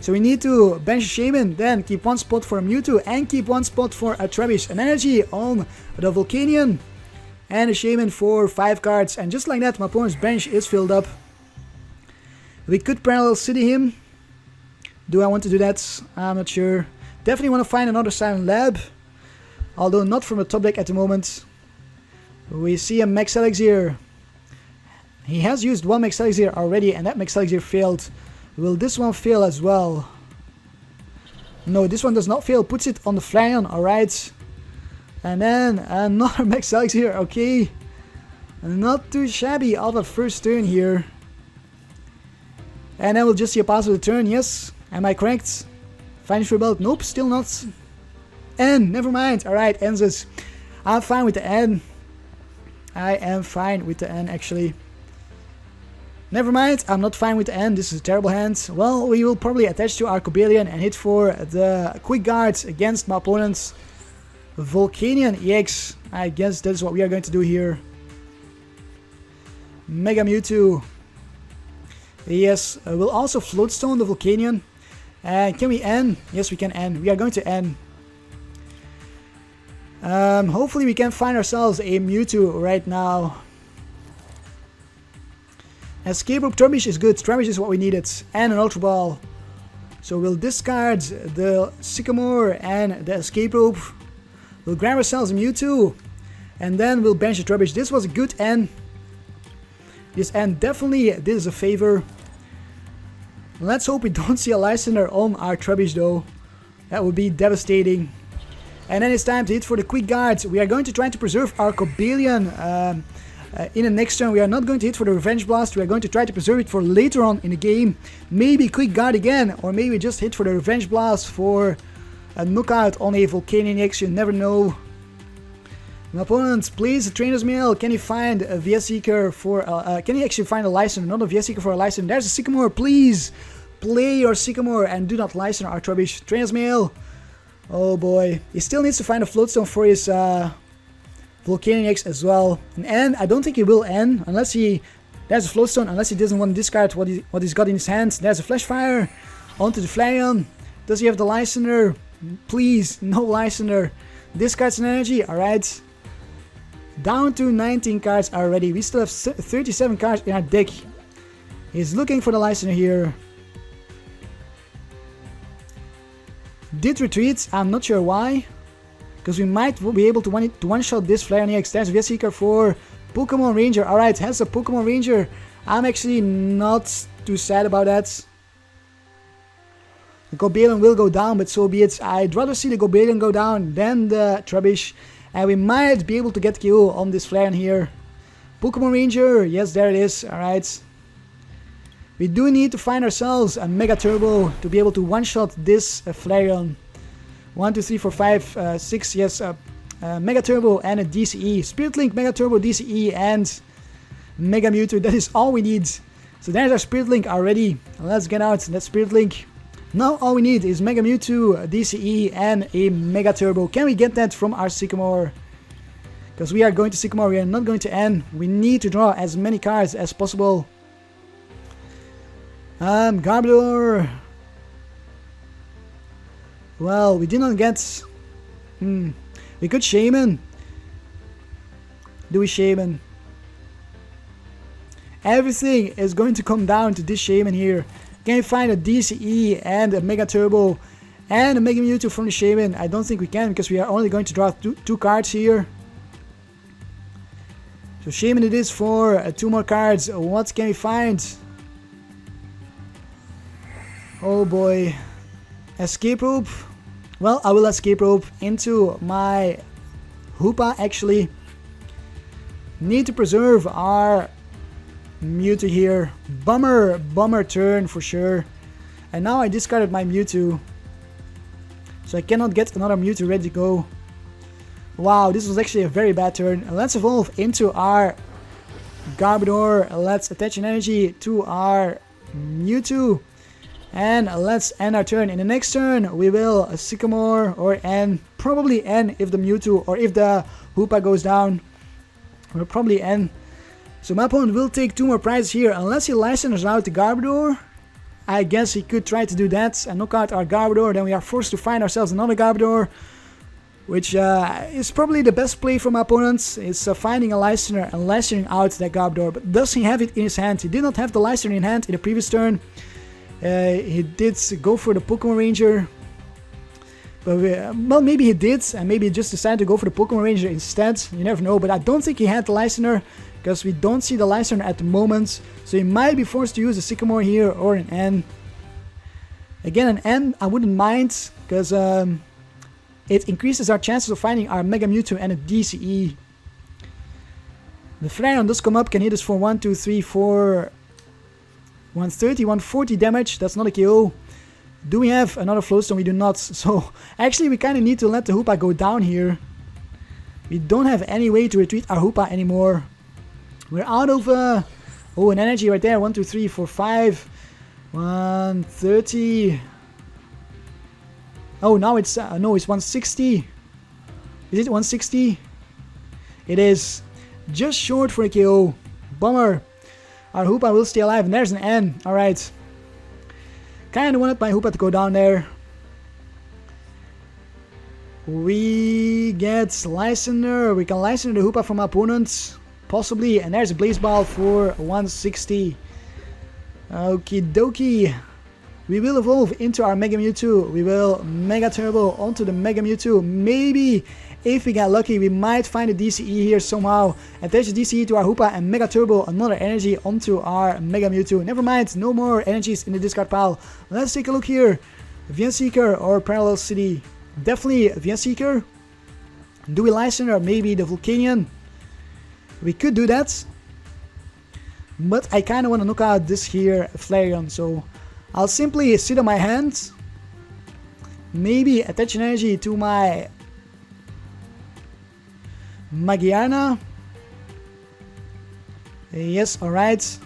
So we need to bench Shaymin, then keep 1 spot for a Mewtwo, and keep 1 spot for a Trubbish. An energy on the Volcanion, and a Shaymin for 5 cards. And just like that, my opponent's bench is filled up. We could Parallel City him. Do I want to do that? I'm not sure. Definitely want to find another Silent Lab. Although not from the top deck at the moment. We see a Max Elixir. He has used one Max Elixir already, and that Max Elixir failed. Will this one fail as well? No, this one does not fail. Puts it on the Flareon, alright. And then another Max Elixir, okay. Not too shabby out of first turn here. And then we'll just see a pass of the turn, yes. Am I correct? Finish Rebelt, nope, still not. N, never mind, alright, ends us. I'm fine with the N. I am fine with the N actually. Never mind, I'm not fine with the N, this is a terrible hand. Well, we will probably attach to our Cobalion and hit for the quick guards against my opponent's Volcanion EX. I guess that's what we are going to do here. Mega Mewtwo. Yes, we'll also Float Stone the Volcanion. And can we N? Yes, we can N. We are going to N. Hopefully we can find ourselves a Mewtwo right now. Escape Rope Trubbish is good. Trubbish is what we needed. And an Ultra Ball. So we'll discard the Sycamore and the Escape Rope. We'll grab ourselves a Mewtwo. And then we'll bench the Trubbish. This was a good N. This N definitely did us a favor. Let's hope we don't see a Lysandre on our Trubbish though. That would be devastating. And then it's time to hit for the quick guards. We are going to try to preserve our Cobalion in the next turn. We are not going to hit for the Revenge Blast. We are going to try to preserve it for later on in the game. Maybe quick guard again, or maybe just hit for the Revenge Blast for a knockout on a Volcanion EX. You never know. My opponent plays a Trainer's Mail. Can he find a VS Seeker for... can he actually find a Lysandre? Not a VS Seeker for a Lysandre. There's a Sycamore. Please play your Sycamore and do not Lysandre our Trubbish. Trainer's Mail. Oh boy. He still needs to find a Floatstone for his Volcanion EX as well. And I don't think he will end unless he... There's a Floatstone, unless he doesn't want to discard what he's got in his hands. There's a Flash Fire onto the Flareon. Does he have the Lysandre? Please, no Lysandre. Discards an energy. Alright. Down to 19 cards already. We still have 37 cards in our deck. He's looking for the Lysandre here. Did retreat. I'm not sure why. Because we might be able to one-shot this Flareon EX. There's VS Seeker for Pokémon Ranger. Alright, has a Pokémon Ranger. I'm actually not too sad about that. The Cobalion will go down, but so be it. I'd rather see the Cobalion go down than the Trubbish. And we might be able to get KO on this Flareon here. Pokémon Ranger, yes, there it is, alright. We do need to find ourselves a Mega Turbo to be able to one-shot this Flareon. 1, 2, 3, 4, 5, 6, yes, Mega Turbo and a DCE. Spirit Link, Mega Turbo, DCE, and Mega Mewtwo, that is all we need. So there's our Spirit Link already. Let's get out that Spirit Link. Now all we need is Mega Mewtwo, DCE, and a Mega Turbo. Can we get that from our Sycamore? Because we are going to Sycamore, we are not going to N. We need to draw as many cards as possible. Garbodor. Well, we did not get... We could Shaymin. Do we Shaymin? Everything is going to come down to this Shaymin here. Can you find a DCE and a Mega Turbo and a Mega Mewtwo from the Shaymin? I don't think we can because we are only going to draw two cards here. So Shaymin it is for 2 more cards. What can we find? Oh boy. Escape Rope. Well, I will Escape Rope into my Hoopa actually. Need to preserve our Mewtwo here. Bummer turn for sure. And now I discarded my Mewtwo. So I cannot get another Mewtwo ready to go. Wow, this was actually a very bad turn. Let's evolve into our Garbodor. Let's attach an energy to our Mewtwo. And let's end our turn. In the next turn, we will Sycamore or N. Probably N if the Mewtwo or if the Hoopa goes down. We'll probably N. So my opponent will take 2 more prizes here, unless he Lysandres out the Garbodor. I guess he could try to do that and knock out our Garbodor. Then we are forced to find ourselves another Garbodor, which is probably the best play for my opponents. Is finding a Lysandre and Lysandring out that Garbodor. But does he have it in his hand? He did not have the Lysandre in hand in the previous turn. He did go for the Pokémon Ranger. Well, maybe he did, and maybe he just decided to go for the Pokemon Ranger instead. You never know, but I don't think he had the Lysandre, because we don't see the Lysandre at the moment. So he might be forced to use a Sycamore here or an N. Again, an N I wouldn't mind, because it increases our chances of finding our Mega Mewtwo and a DCE. The Flareon does come up, can hit us for 1, 2, 3, 4, 130, 140 damage. That's not a KO. Do we have another Floatstone? We do not. So actually we kind of need to let the Hoopa go down here. We don't have any way to retreat our Hoopa anymore. We're out of an energy right there. 1, 2, 3, 4, 5. 130. Oh, now it's no, it's 160. Is it 160? It is just short for a KO. Bummer. Our Hoopa will stay alive, and there's an N. Alright. Kinda wanted my Hoopa to go down there. We get Lysandre. We can Lysandre the Hoopa from our opponents. Possibly. And there's a Blaze Ball for 160. Okie dokie. We will evolve into our Mega Mewtwo. We will Mega Turbo onto the Mega Mewtwo. Maybe, if we get lucky, we might find a DCE here somehow. Attach a DCE to our Hoopa and Mega Turbo another energy onto our Mega Mewtwo. Never mind, no more energies in the discard pile. Let's take a look here. Seeker or Parallel City? Definitely Seeker. Do we Lysandre maybe the Volcanion? We could do that. But I kind of want to knock out this here Flareon, so I'll simply sit on my hand. Maybe attach an energy to my Magearna. Yes, alright.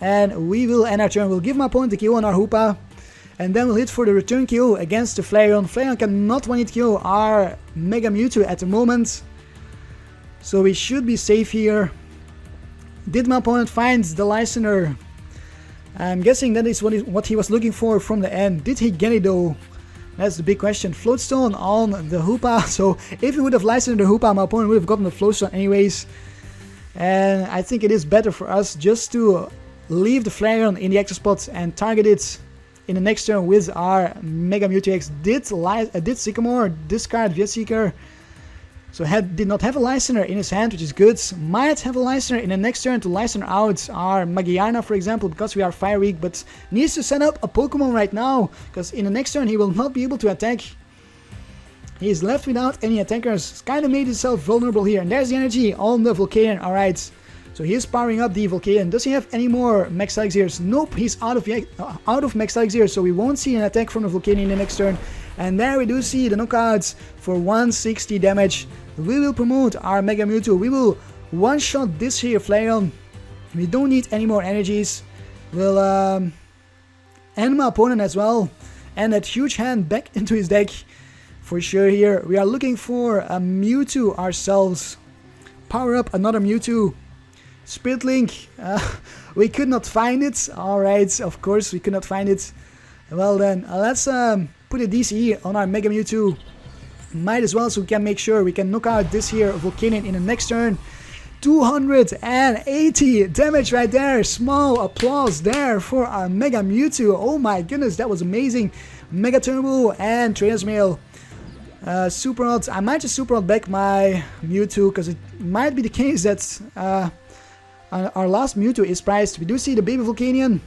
And we will end our turn. We'll give my opponent the KO on our Hoopa. And then we'll hit for the return KO against the Flareon. Flareon cannot one-hit KO our Mega Mewtwo at the moment. So we should be safe here. Did my opponent find the Lysandre? I'm guessing that is what he was looking for from the end. Did he get it though? That's the big question. Floatstone on the Hoopa. So if he would have Lysandre the Hoopa, my opponent would have gotten the Floatstone anyways. And I think it is better for us just to leave the Flareon in the extra spot and target it in the next turn with our Mega Mewtwo-EX. Did Sycamore discard Seeker? So did not have a Lysandre in his hand, which is good. Might have a Lysandre in the next turn to Lysandre out our Magearna, for example, because we are Fire Weak, but needs to set up a Pokemon right now, because in the next turn he will not be able to attack. He is left without any attackers. Kind of made himself vulnerable here, and there's the energy on the Volcanion. Alright, so he is powering up the Volcanion. Does he have any more Max Elixirs? Nope, he's out of Max Elixirs, so we won't see an attack from the Volcanion in the next turn. And there we do see the knockouts for 160 damage. We will promote our Mega Mewtwo. We will one-shot this here Flareon. We don't need any more energies. We'll end my opponent as well. And that huge hand back into his deck. For sure here. We are looking for a Mewtwo ourselves. Power up another Mewtwo. Spirit Link. We could not find it. Alright, of course we could not find it. Well then, let's put a DCE on our Mega Mewtwo. Might as well, so we can make sure we can knock out this here Volcanion in the next turn. 280 damage right there. Small applause there for our Mega Mewtwo. Oh my goodness, that was amazing. Mega Turbo and Trainers Mail. Super Rod. I might just Super Rod back my Mewtwo, because it might be the case that our last Mewtwo is priced. We do see the baby Volcanion.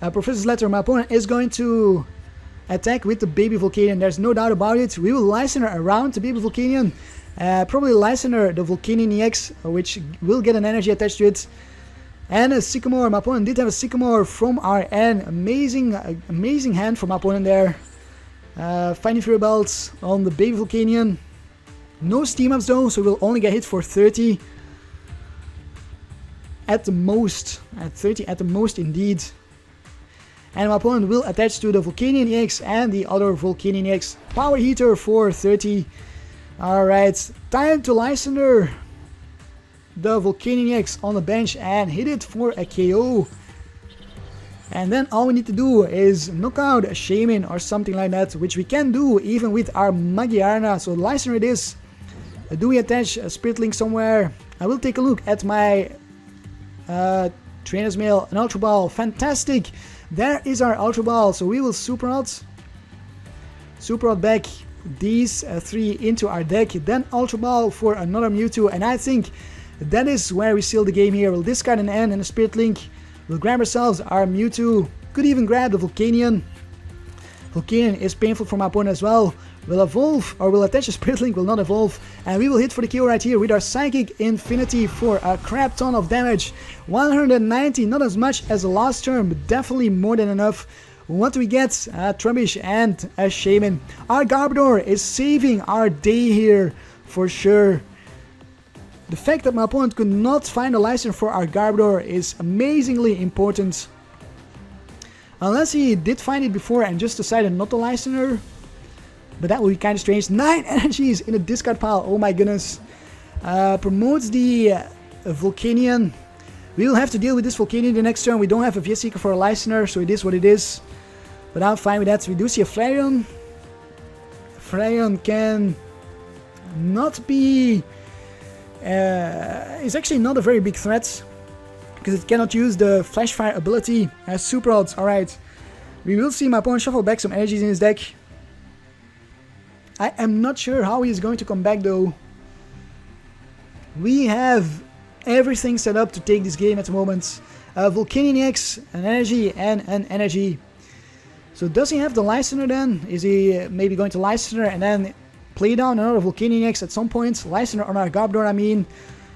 Professor's Letter, my opponent is going to attack with the baby Volcanion. There's no doubt about it. We will Lysandre around the baby Volcanion. Probably Lysandre the Volcanion EX, which will get an energy attached to it. And a Sycamore. My opponent did have a Sycamore from our end. Amazing hand from my opponent there. Finding Fury Belts on the baby Volcanion. No steam ups though, so we'll only get hit for 30. At the most. At 30 at the most indeed. And my opponent will attach to the Volcanion EX and the other Volcanion EX Power Heater for 30. Alright, time to Lysandre the Volcanion EX on the bench and hit it for a KO. And then all we need to do is knock out a Shaymin or something like that, which we can do even with our Magearna. So Lysandre it is. Do we attach a Spirit Link somewhere? I will take a look at my Trainer's Mail, an Ultra Ball. Fantastic! There is our Ultra Ball, so we will Super Rod. Super Rod back these 3 into our deck, then Ultra Ball for another Mewtwo, and I think that is where we seal the game here. We'll discard an N and a Spirit Link. We'll grab ourselves our Mewtwo. Could even grab the Volcanion. Volcanion is painful for my opponent as well. We'll evolve, or we'll attach a Spirit Link, will not evolve. And we will hit for the KO right here with our Psychic Infinity for a crap ton of damage. 190, not as much as the last turn, but definitely more than enough. What do we get? Trubbish and a Shaymin. Our Garbodor is saving our day here, for sure. The fact that my opponent could not find a Lysandre for our Garbodor is amazingly important. Unless he did find it before and just decided not to Lysandre. But that would be kind of strange. 9 energies in a discard pile. Oh my goodness. Promotes the Volcanion. We will have to deal with this Volcanion the next turn. We don't have a VS Seeker for a Lysandre, so it is what it is. But I'm fine with that. We do see a Flareon. Flareon can not be... it's actually not a very big threat. Because it cannot use the Flash Fire ability as Super Rods. Alright. We will see my opponent shuffle back some energies in his deck. I am not sure how he is going to come back though. We have everything set up to take this game at the moment. Volcanion EX, an energy and an energy. So does he have the Lysandre then? Is he maybe going to Lysandre and then play down another Volcanion EX at some point? Lysandre on our Garbodor, I mean.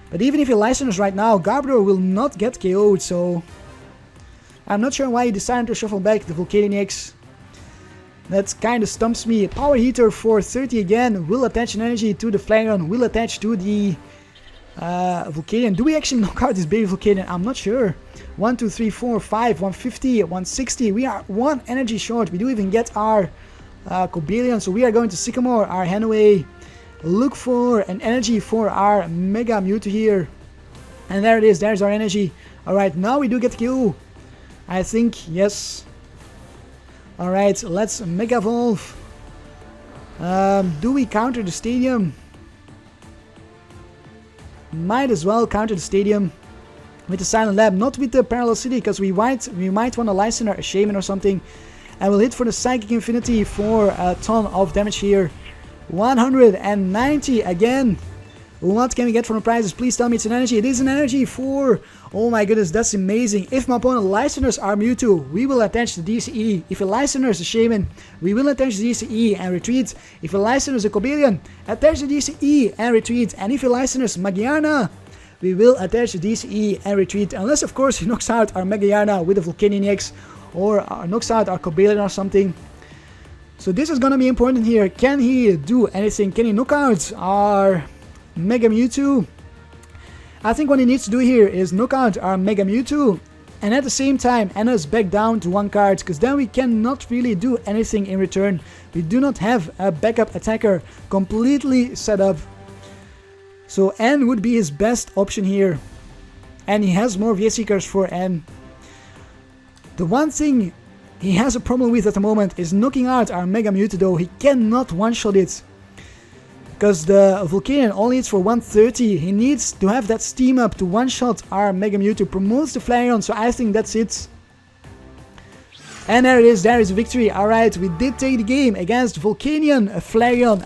But even if he Lysandres right now, Garbodor will not get KO'd, so... I'm not sure why he decided to shuffle back the Volcanion EX. That kind of stumps me. Power Heater for 30 again. Will attach an energy to the Flareon. Will attach to the Volcanion. Do we actually knock out this baby Volcanion? I'm not sure. 1, 2, 3, 4, 5, 150, 160. We are 1 energy short. We do even get our Cobalion. So we are going to Sycamore, our Henway. Look for an energy for our Mega Mewtwo here. And there it is. There's our energy. Alright, now we do get Q. I think, yes. Alright, let's Mega Evolve. Do we counter the Stadium? Might as well counter the Stadium with the Silent Lab, not with the Parallel City, because we might want a Lysandre, a Shaymin or something. And we'll hit for the Psychic Infinity for a ton of damage here. 190 again. What can we get from the prizes? Please tell me it's an energy. It is an energy for... Oh my goodness, that's amazing. If my opponent Lysandres our Mewtwo, we will attach the DCE. If he Lysandres the Shaymin, we will attach the DCE and retreat. If he Lysandres the Cobalion, attach the DCE and retreat. And if he Lysandres Magearna, we will attach the DCE and retreat. Unless, of course, he knocks out our Magearna with the Volcanion EX or knocks out our Cobalion or something. So this is gonna be important here. Can he do anything? Can he knock out our Mega Mewtwo? I think what he needs to do here is knock out our Mega Mewtwo and at the same time end us back down to 1 card, because then we cannot really do anything in return. We do not have a backup attacker completely set up. So N would be his best option here. And he has more VS Seekers for N. The one thing he has a problem with at the moment is knocking out our Mega Mewtwo though. He cannot one-shot it. Because the Volcanion only hits for 130. He needs to have that steam up to one-shot our Mega Mewtwo. Promotes the Flareon, so I think that's it. And there it is, there is a victory. Alright, we did take the game against Volcanion, Flareon.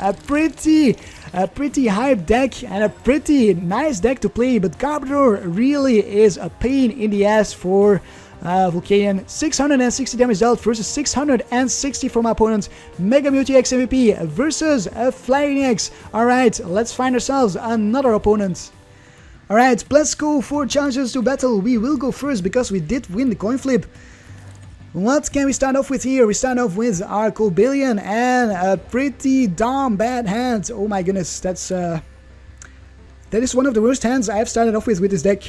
A pretty hype deck and a pretty nice deck to play. But Garbodor really is a pain in the ass for Volcanion. 660 damage dealt versus 660 from my opponent. Mega Mewtwo-EX MVP versus a Flareon-EX. Alright, let's find ourselves another opponent. Alright, let's go for challenges to battle. We will go first because we did win the coin flip. What can we start off with here? We start off with our Cobalion and a pretty damn bad hand. Oh my goodness, that is one of the worst hands I've started off with this deck.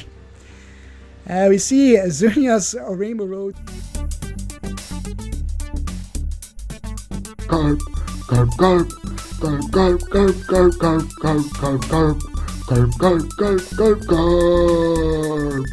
We see Xerneas Rainbow Road. Karp, Karp, Karp, Karp, Karp, Karp, Karp, Karp, Karp, Karp, Karp, Karp, Karp, Karp, Karp, Karp.